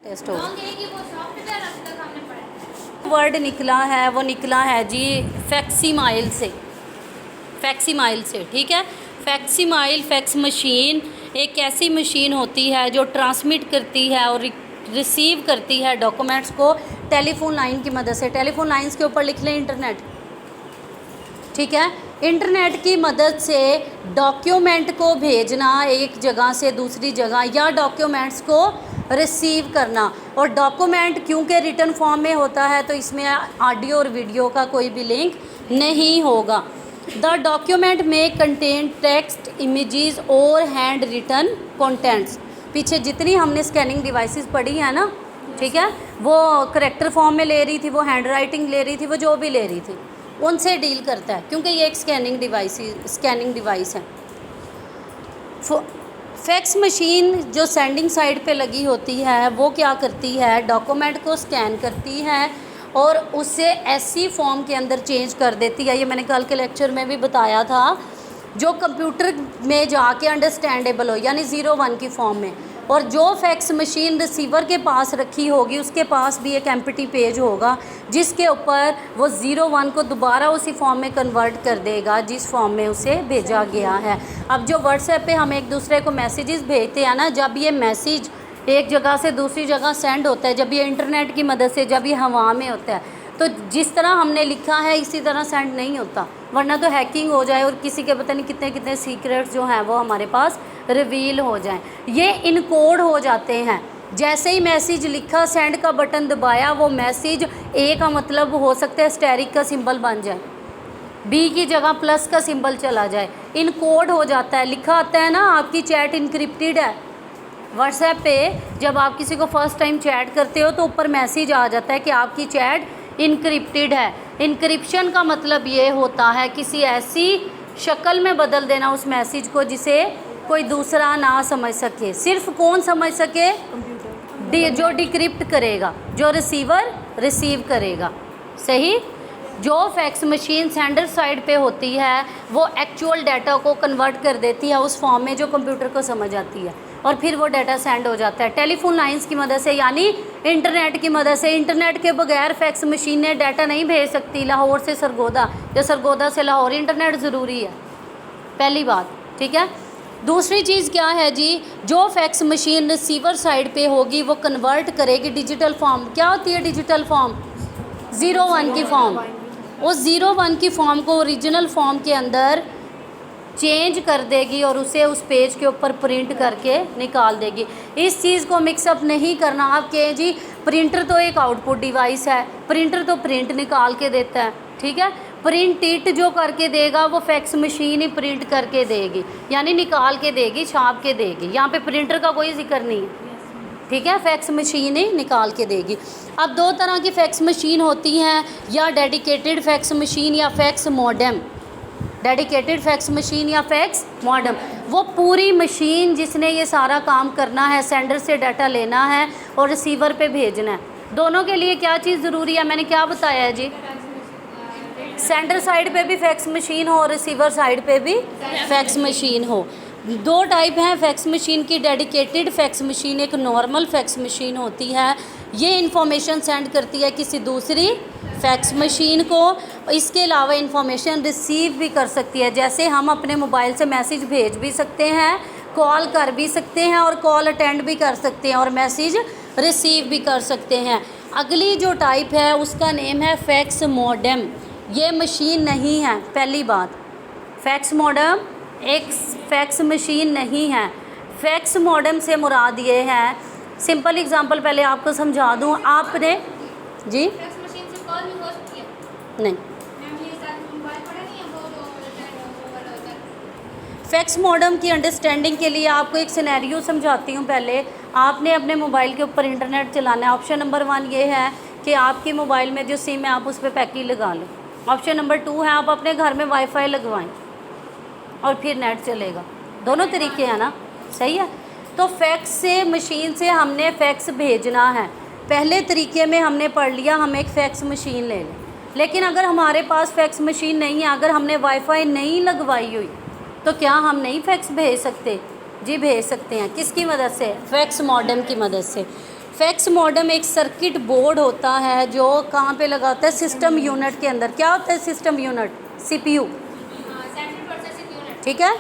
Test होगा। Word निकला है वो निकला है जी फैक्सीमाइल से, फैक्सीमाइल से, ठीक है। फैक्सीमाइल फैक्स मशीन एक ऐसी मशीन होती है जो ट्रांसमिट करती है और रिसीव करती है डॉक्यूमेंट्स को टेलीफोन लाइन की मदद से। टेलीफोन लाइंस के ऊपर लिख लें इंटरनेट, ठीक है। इंटरनेट की मदद से डॉक्यूमेंट को भेजना एक जगह से दूसरी जगह या डॉक्यूमेंट्स को रिसीव करना। और डॉक्यूमेंट क्योंकि रिटन फॉर्म में होता है तो इसमें ऑडियो और वीडियो का कोई भी लिंक नहीं होगा। द डॉक्यूमेंट में कंटेन टेक्स्ट, इमेजेस और हैंड रिटन कंटेंट्स। पीछे जितनी हमने स्कैनिंग डिवाइसेस पढ़ी है ना, ठीक है, वो करेक्टर फॉर्म में ले रही थी, वो हैंड राइटिंग ले रही थी, वो जो भी ले रही थी उनसे डील करता है क्योंकि ये एक स्कैनिंग डिवाइस है। फैक्स मशीन जो सेंडिंग साइड पे लगी होती है वो क्या करती है, डॉक्यूमेंट को स्कैन करती है और उसे ऐसी फॉर्म के अंदर चेंज कर देती है। ये मैंने कल के लेक्चर में भी बताया था, जो कंप्यूटर में जाके अंडरस्टैंडेबल हो, यानी 0-1 की फॉर्म में। और जो फैक्स मशीन रिसीवर के पास रखी होगी उसके पास भी एक एम्प्टी पेज होगा जिसके ऊपर वो 0-1 को दोबारा उसी फॉर्म में कन्वर्ट कर देगा जिस फॉर्म में उसे भेजा गया है। अब जो व्हाट्सएप पे हम एक दूसरे को मैसेजेस भेजते हैं ना, जब ये मैसेज एक जगह से दूसरी जगह सेंड होता है, जब ये इंटरनेट की मदद से, जब ये हवा में होता है, तो जिस तरह हमने लिखा है इसी तरह सेंड नहीं होता, वरना तो हैकिंग हो जाए और किसी के पता नहीं कितने कितने सीक्रेट्स जो हैं वो हमारे पास रिवील हो जाएं। ये इनकोड हो जाते हैं। जैसे ही मैसेज लिखा, सेंड का बटन दबाया, वो मैसेज ए का मतलब हो सकता है स्टेरिक का सिंबल बन जाए, बी की जगह प्लस का सिंबल चला जाए, इनकोड हो जाता है। लिखा आता है ना, आपकी चैट इनक्रिप्टेड है। व्हाट्सएप पे जब आप किसी को फर्स्ट टाइम चैट करते हो तो ऊपर मैसेज आ जाता है कि आपकी चैट इनक्रिप्टेड है। इनक्रिप्शन का मतलब ये होता है किसी ऐसी शक्ल में बदल देना उस मैसेज को जिसे कोई दूसरा ना समझ सके। सिर्फ कौन समझ सके? जो डिक्रिप्ट करेगा, जो रिसीवर रिसीव करेगा, सही। जो फैक्स मशीन सेंडर साइड पे होती है वो एक्चुअल डाटा को कन्वर्ट कर देती है उस फॉर्म में जो कंप्यूटर को समझ आती है और फिर वो डाटा सेंड हो जाता है टेलीफोन लाइंस की मदद से, यानी इंटरनेट की मदद से। इंटरनेट के बगैर फैक्स मशीनें डाटा नहीं भेज सकती लाहौर से सरगोदा या सरगोदा से लाहौर। इंटरनेट ज़रूरी है, पहली बात, ठीक है। दूसरी चीज़ क्या है जी, जो फैक्स मशीन रिसीवर साइड पे होगी वो कन्वर्ट करेगी डिजिटल फॉर्म। क्या होती है डिजिटल फॉर्म? 0-1 की फॉर्म। उस 0-1 की फॉर्म को ओरिजिनल फॉर्म के अंदर चेंज कर देगी और उसे उस पेज के ऊपर प्रिंट करके निकाल देगी। इस चीज़ को मिक्सअप नहीं करना। आप कहें जी प्रिंटर तो एक आउटपुट डिवाइस है, प्रिंटर तो प्रिंट निकाल के देता है, ठीक है। प्रिंट इट जो करके देगा वो फैक्स मशीन ही प्रिंट करके देगी, यानी निकाल के देगी, छाप के देगी। यहाँ पे प्रिंटर का कोई जिक्र नहीं है, ठीक है, फैक्स मशीन ही निकाल के देगी। अब दो तरह की फैक्स मशीन होती हैं, या डेडिकेटेड फैक्स मशीन या fax modem. Dedicated fax machine या फैक्स मॉडेम, वो पूरी मशीन जिसने ये सारा काम करना है, सेंडर से डाटा लेना है और रिसीवर पे भेजना है। दोनों के लिए क्या चीज़ ज़रूरी है? मैंने क्या बताया है जी, सेंडर साइड पे भी फैक्स मशीन हो और रिसीवर साइड पे भी फैक्स मशीन हो। दो टाइप हैं फैक्स मशीन की। डेडिकेटेड फैक्स मशीन एक नॉर्मल फैक्स मशीन होती है, ये इंफॉर्मेशन सेंड करती है किसी दूसरी फैक्स मशीन को। इसके अलावा इंफॉर्मेशन रिसीव भी कर सकती है, जैसे हम अपने मोबाइल से मैसेज भेज भी सकते हैं, कॉल कर भी सकते हैं और कॉल अटेंड भी कर सकते हैं और मैसेज रिसीव भी कर सकते हैं। अगली जो टाइप है उसका नेम है फैक्स मॉडेम। ये मशीन नहीं है, पहली बात। फैक्स मॉडेम एक फैक्स मशीन नहीं है। फैक्स मॉडेम से मुराद ये है, सिंपल एग्जांपल पहले आपको समझा दूं। आपने जी फैक्स मशीन से कॉल भी हो सकती है? नहीं, मैम ये साथ मोबाइल पड़ा नहीं है वो जो होता है। फैक्स मॉडेम की अंडरस्टैंडिंग के लिए आपको एक सिनेरियो समझाती हूँ। पहले आपने अपने मोबाइल के ऊपर इंटरनेट चलाना है। ऑप्शन नंबर 1 ये है कि आपके मोबाइल में जो सिम है आप उस पर पैकी लगा लें। ऑप्शन नंबर 2 है आप अपने घर में वाईफाई लगवाएं और फिर नेट चलेगा। दोनों तरीके हैं ना, सही है। तो फैक्स से मशीन से हमने फैक्स भेजना है। पहले तरीके में हमने पढ़ लिया, हम एक फ़ैक्स मशीन ले लें। लेकिन अगर हमारे पास फैक्स मशीन नहीं है, अगर हमने वाईफाई नहीं लगवाई हुई, तो क्या हम नहीं फैक्स भेज सकते? जी भेज सकते हैं। किसकी मदद से? फैक्स मॉडेम की मदद से। फैक्स मॉडेम एक सर्किट बोर्ड होता है जो कहाँ पे लगा होता है, सिस्टम यूनिट के अंदर। क्या होता है system unit? CPU, central processing unit. ठीक है।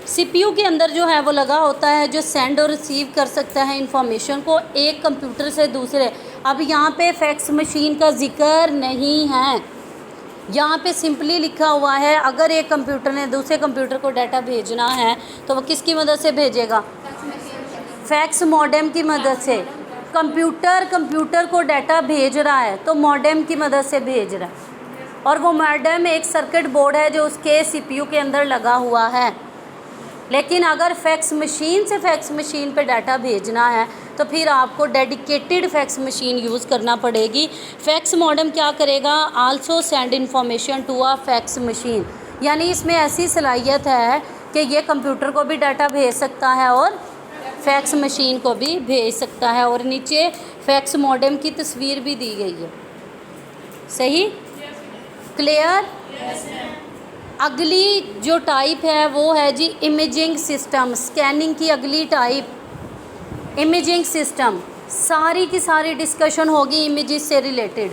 CPU के अंदर जो है वो लगा होता है, जो सेंड और रिसीव कर सकता है इंफॉर्मेशन को एक कंप्यूटर से दूसरे। अब यहाँ पे फैक्स मशीन का जिक्र नहीं है, यहाँ पे सिंपली लिखा हुआ है अगर एक कंप्यूटर ने दूसरे कंप्यूटर को डाटा भेजना है तो वो किसकी मदद से भेजेगा? फैक्स मॉडेम की मदद से। कंप्यूटर को डाटा भेज रहा है तो मॉडेम की मदद से भेज रहा है, और वो मॉडेम एक सर्किट बोर्ड है जो उसके CPU के अंदर लगा हुआ है। लेकिन अगर फैक्स मशीन से फैक्स मशीन पे डाटा भेजना है तो फिर आपको डेडिकेटेड फैक्स मशीन यूज़ करना पड़ेगी। फैक्स मॉडेम क्या करेगा? Also send information to a fax machine, यानी इसमें ऐसी सलाहियत है कि ये कंप्यूटर को भी डाटा भेज सकता है और फैक्स मशीन को भी भेज सकता है। और नीचे फैक्स मॉडेम की तस्वीर भी दी गई है। सही? क्लियर? अगली जो टाइप है वो है जी इमेजिंग सिस्टम। स्कैनिंग की अगली टाइप इमेजिंग सिस्टम। सारी की सारी डिस्कशन होगी इमेजेस से रिलेटेड,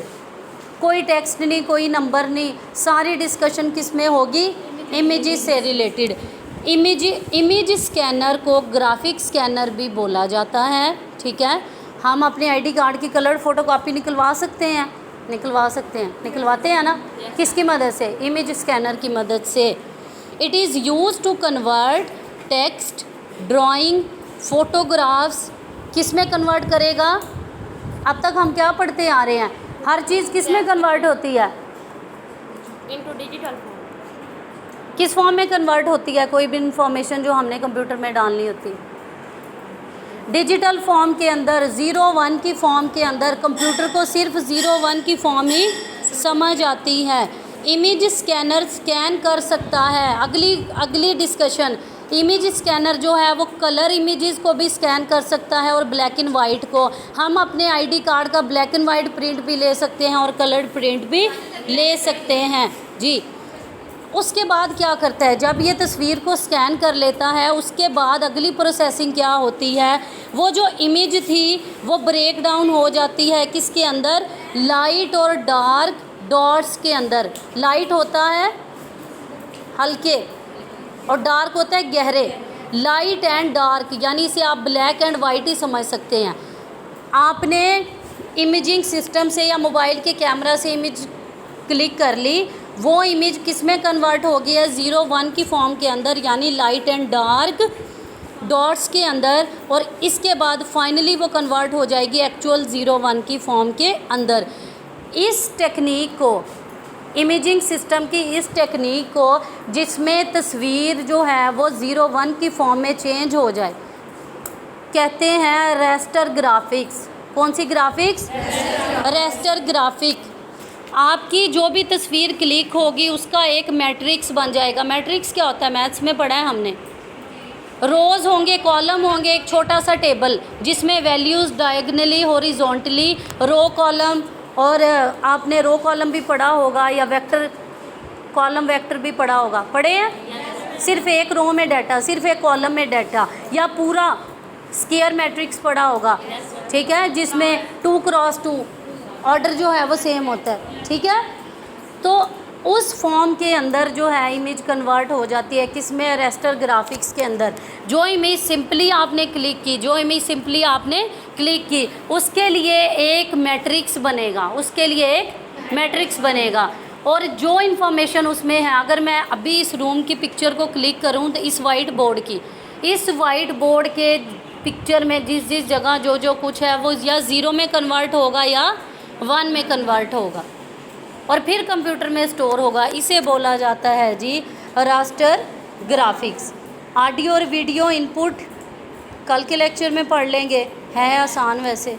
कोई टेक्स्ट नहीं, कोई नंबर नहीं, सारी डिस्कशन किस में होगी? इमेजेस से रिलेटेड। इमेज स्कैनर को ग्राफिक स्कैनर भी बोला जाता है, ठीक है। हम अपने ID कार्ड की कलर फोटोकॉपी निकलवा सकते हैं, निकलवाते हैं ना? किसकी मदद से? इमेज स्कैनर की मदद से। It is use to convert text, drawing, photographs. किस में कन्वर्ट करेगा? अब तक हम क्या पढ़ते आ रहे हैं, हर चीज़ किस में कन्वर्ट होती है? Into digital form. किस फॉर्म में कन्वर्ट होती है कोई भी इंफॉर्मेशन जो हमने कंप्यूटर में डालनी होती है? डिजिटल फॉर्म के अंदर, 0-1 की फॉर्म के अंदर। कंप्यूटर को सिर्फ 0-1 की फॉर्म ही समझ आती है। इमेज स्कैनर स्कैन कर सकता है। अगली डिस्कशन, इमेज स्कैनर जो है वो कलर इमेजेस को भी स्कैन कर सकता है और ब्लैक एंड वाइट को। हम अपने ID कार्ड का ब्लैक एंड वाइट प्रिंट भी ले सकते हैं और कलर्ड प्रिंट भी ले सकते हैं जी। उसके बाद क्या करता है, जब ये तस्वीर को स्कैन कर लेता है उसके बाद अगली प्रोसेसिंग क्या होती है? वो जो इमेज थी वो ब्रेक डाउन हो जाती है किसके अंदर? लाइट और डार्क डॉट्स के अंदर। लाइट होता है हल्के और डार्क होता है गहरे। लाइट एंड डार्क, यानी इसे आप ब्लैक एंड वाइट ही समझ सकते हैं। आपने इमेजिंग सिस्टम से या मोबाइल के कैमरा से इमेज क्लिक कर ली, वो इमेज किस में कन्वर्ट हो गई है? 0-1 की फॉर्म के अंदर, यानी लाइट एंड डार्क डॉट्स के अंदर। और इसके बाद फाइनली वो कन्वर्ट हो जाएगी एक्चुअल 0-1 की फॉर्म के अंदर। इस टेक्निक को, इमेजिंग सिस्टम की इस टेक्निक को, जिसमें तस्वीर जो है वो 0-1 की फॉर्म में चेंज हो जाए, कहते हैं रेस्टर ग्राफिक्स। कौन सी ग्राफिक्स? Raster graphic. आपकी जो भी तस्वीर क्लिक होगी उसका एक मैट्रिक्स बन जाएगा। मैट्रिक्स क्या होता है? मैथ्स में पढ़ा है हमने। रोज़ होंगे, कॉलम होंगे, एक छोटा सा टेबल जिसमें values diagonally, horizontally, row column, और आपने रो कॉलम भी पढ़ा होगा या वेक्टर कॉलम वेक्टर भी पढ़ा होगा। पढ़े हैं? सिर्फ एक रो में डाटा, सिर्फ एक कॉलम में डाटा, या पूरा स्क्वायर मैट्रिक्स पढ़ा होगा, ठीक है, जिसमें 2x2 ऑर्डर जो है वो सेम होता है, ठीक है। तो उस फॉर्म के अंदर जो है इमेज कन्वर्ट हो जाती है किसमें? रेस्टर ग्राफिक्स के अंदर। जो इमेज सिंपली आपने क्लिक की, जो इमेज सिंपली आपने क्लिक की, उसके लिए एक मैट्रिक्स बनेगा, उसके लिए एक मैट्रिक्स बनेगा। और जो इन्फॉर्मेशन उसमें है, अगर मैं अभी इस रूम की पिक्चर को क्लिक करूँ तो इस वाइट बोर्ड की, इस वाइट बोर्ड के पिक्चर में जिस जिस जगह जो जो कुछ है वो या 0 में कन्वर्ट होगा या 1 में कन्वर्ट होगा और फिर कंप्यूटर में स्टोर होगा। इसे बोला जाता है जी रास्टर ग्राफिक्स। ऑडियो और वीडियो इनपुट कल के लेक्चर में पढ़ लेंगे, है आसान वैसे।